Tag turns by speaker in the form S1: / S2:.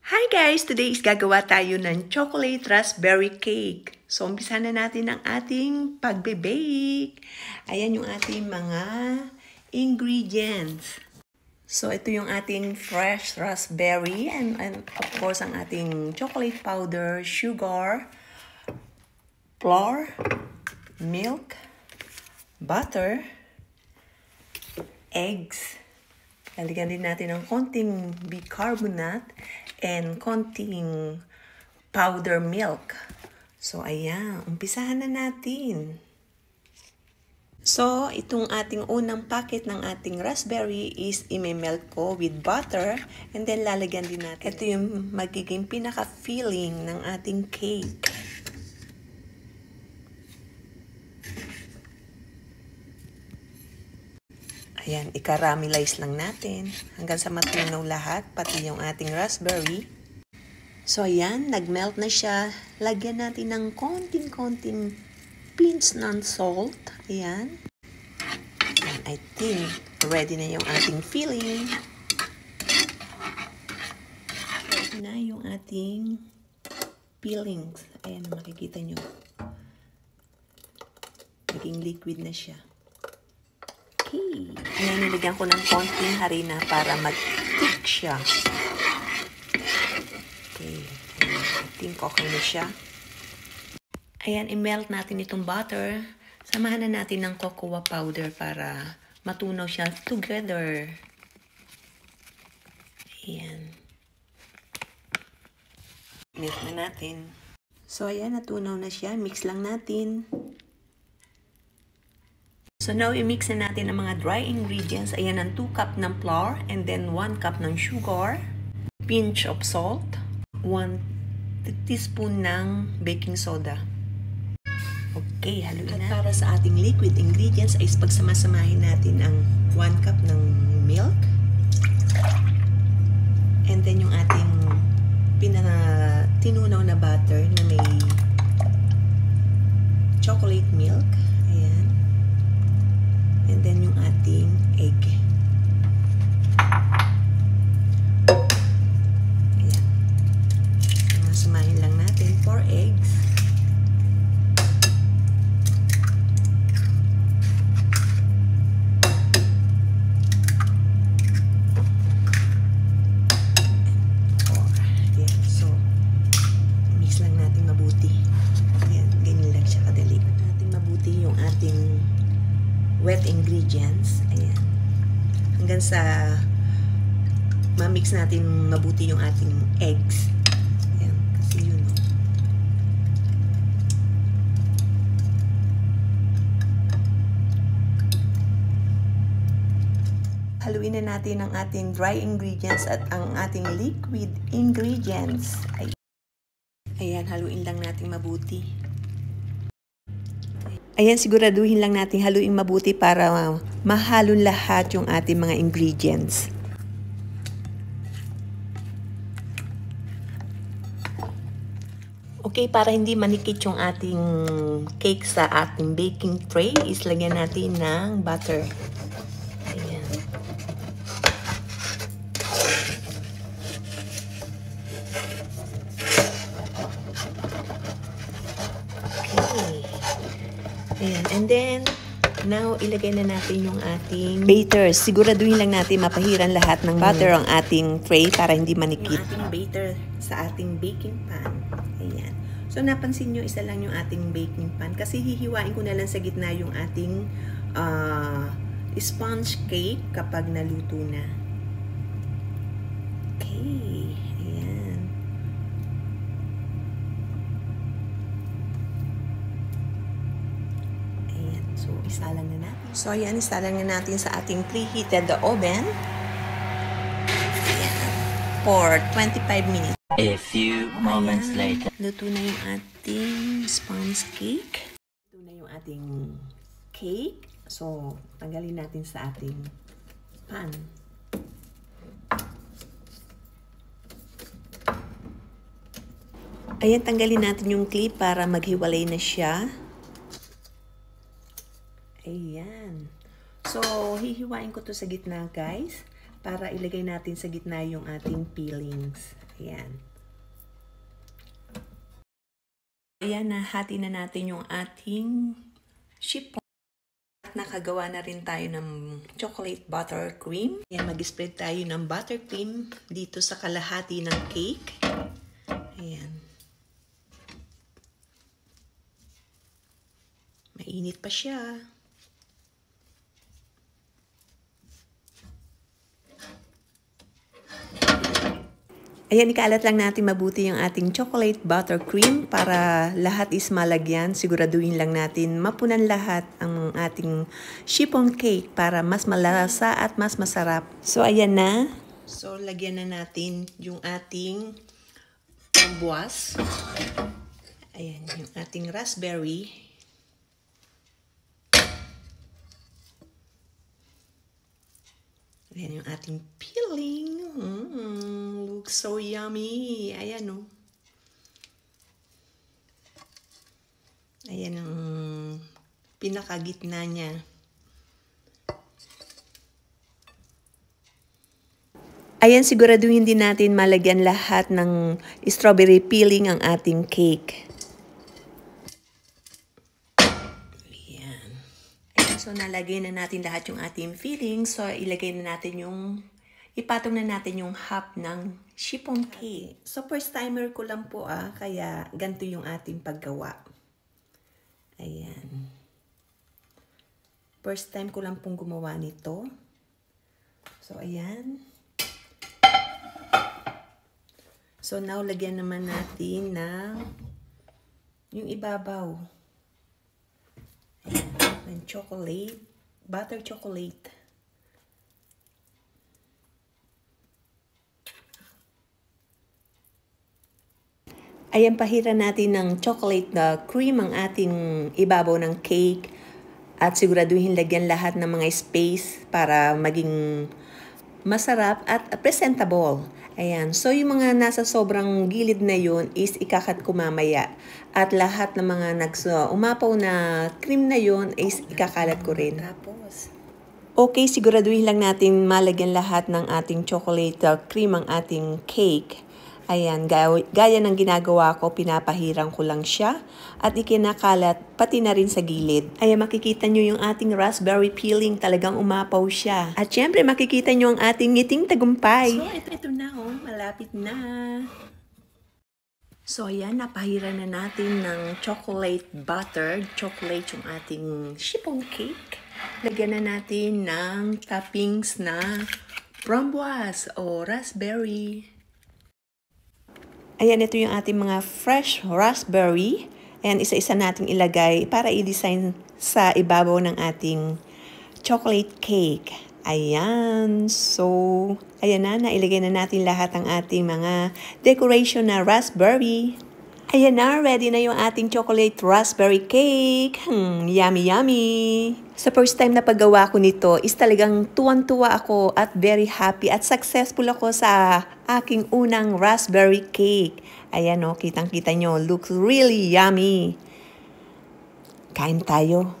S1: Hi guys! Today is gagawa tayo ng chocolate raspberry cake. So, umpisa na natin ang ating pagbe-bake. Ayan yung ating mga ingredients. So, ito yung ating fresh raspberry and of course ang ating chocolate powder, sugar, flour, milk, butter, eggs. Lalagyan din natin ng konting bicarbonate and konting powder milk. So, ayan. Umpisahan na natin. So, itong ating unang packet ng ating raspberry is imemelt ko with butter. And then, lalagyan din natin. Ito yung magiging pinaka-filling ng ating cake. Ayan, i-caramelize lang natin hanggang sa matunaw lahat, pati yung ating raspberry. So, ayan, nag-melt na siya. Lagyan natin ng konting-konting pinch ng salt. Ayan. And I think ready na yung ating filling. Ready na yung ating fillings. Ayan, makikita nyo. Naging liquid na siya. Okay. Ayan, nilagyan ko ng konting harina para mag-thick siya. Okay. Ayan, I think okay na siya. Ayan, i-melt natin itong butter. Samahan na natin ng cocoa powder para matunaw siya together. Ayan. Mix na natin. So, ayan, natunaw na siya. Mix lang natin. So now, i-mix na natin ang mga dry ingredients. Ayan, ang 2 cup ng flour and then 1 cup ng sugar, pinch of salt, 1 teaspoon ng baking soda. Okay, haluin na. At para sa ating liquid ingredients ay pagsamasamahin natin ang 1 cup ng milk and then yung ating tinunaw na butter na may chocolate milk. Ayan. And then yung ating egg. Ayan. Masamahin lang natin 4 eggs. Ayan. So, mix lang natin mabuti. Ayan. Ganyan lang siya kadali. Natin mabuti yung ating wet ingredients. Ayan. Hanggang sa ma-mix natin mabuti yung ating eggs. Ayan. Kasi yun, no? Haluin na natin ang ating dry ingredients at ang ating liquid ingredients. Ayan, haluin lang natin mabuti. Ayan, siguraduhin lang natin haluin mabuti para mahalon lahat yung ating mga ingredients. Okay, para hindi manikit yung ating cake sa ating baking tray, is lagyan natin ng butter. Ayan. Okay. Ayan, and then, now, ilagay na natin yung ating batter. Siguraduhin lang natin mapahiran lahat ng butter ang ating tray para hindi manikit. Yung ating batter sa ating baking pan. Ayan. So, napansin nyo, isa lang yung ating baking pan kasi hihiwain ko na lang sa gitna yung ating sponge cake kapag naluto na. Okay. Ayan. So, isalang na natin. So, ayan, isalang na natin sa ating preheated oven. Ayan. For 25 minutes.
S2: A few moments later.
S1: Luto na yung ating sponge cake. Luto na yung ating cake. So, tanggalin natin sa ating pan. Ayan, tanggalin natin yung clip para maghiwalay na siya. Ayan. So, hihiwain ko to sa gitna, guys, para ilagay natin sa gitna yung ating peelings. Ayan. Ayan, nahati na natin yung ating chiffon. Nakagawa na rin tayo ng chocolate buttercream. Ayan, mag-spread tayo ng buttercream dito sa kalahati ng cake. Ayan. Mainit pa siya. Ayan, ikalat lang natin mabuti yung ating chocolate buttercream para lahat is malagyan. Siguraduhin lang natin mapunan lahat ang ating chiffon cake para mas malasa at mas masarap. So, ayan na. So, lagyan na natin yung ating frambuas. Ayan, yung ating raspberry. Ayan yung ating peeling. Looks so yummy. Ayan o. Ayan ang pinakagitna niya. Ayan, siguraduhin din natin malagyan lahat ng strawberry peeling ang ating cake. So, nalagay na natin lahat yung ating filling. So, ilagay na natin ipatong na natin yung half ng chiffon cake. So, first timer ko lang po kaya ganito yung ating paggawa. Ayan. First time ko lang pong gumawa nito. So, ayan. So, now, lagyan naman natin ng yung ibabaw. Ayan. Chocolate, butter chocolate. Ayan, pahiran natin ng chocolate cream ang ating ibabaw ng cake at siguraduhin lagyan lahat ng mga space para maging masarap at presentable. Ayan, so yung mga nasa sobrang gilid na yun is ikakat ko mamaya. At lahat ng mga umapaw na cream na yun is ikakalat ko rin. Okay, siguraduhin lang natin malagyan lahat ng ating chocolate cream ang ating cake. Ayan, gaya ng ginagawa ko, pinapahirang ko lang siya at ikinakalat pati na rin sa gilid. Ayan, makikita nyo yung ating raspberry peeling, talagang umapaw siya. At syempre, makikita nyo ang ating ngiting tagumpay. So, ito na malapit na. So, ayan, napahiran na natin ng chocolate butter, chocolate yung ating chiffon cake. Lagyan na natin ng toppings na frambuas o raspberry. Ayan, ito yung ating mga fresh raspberry. Ayan, isa-isa natin ilagay para i-design sa ibabaw ng ating chocolate cake. Ayan. So, ayan na, nailagay na natin lahat ang ating mga decoration na raspberry. Ayan na, ready na yung ating chocolate raspberry cake. Yummy, yummy! Sa first time na paggawa ko nito is talagang tuwang-tuwa ako at very happy at successful ako sa aking unang raspberry cake. Ayan o, kitang-kita nyo, looks really yummy. Kain tayo.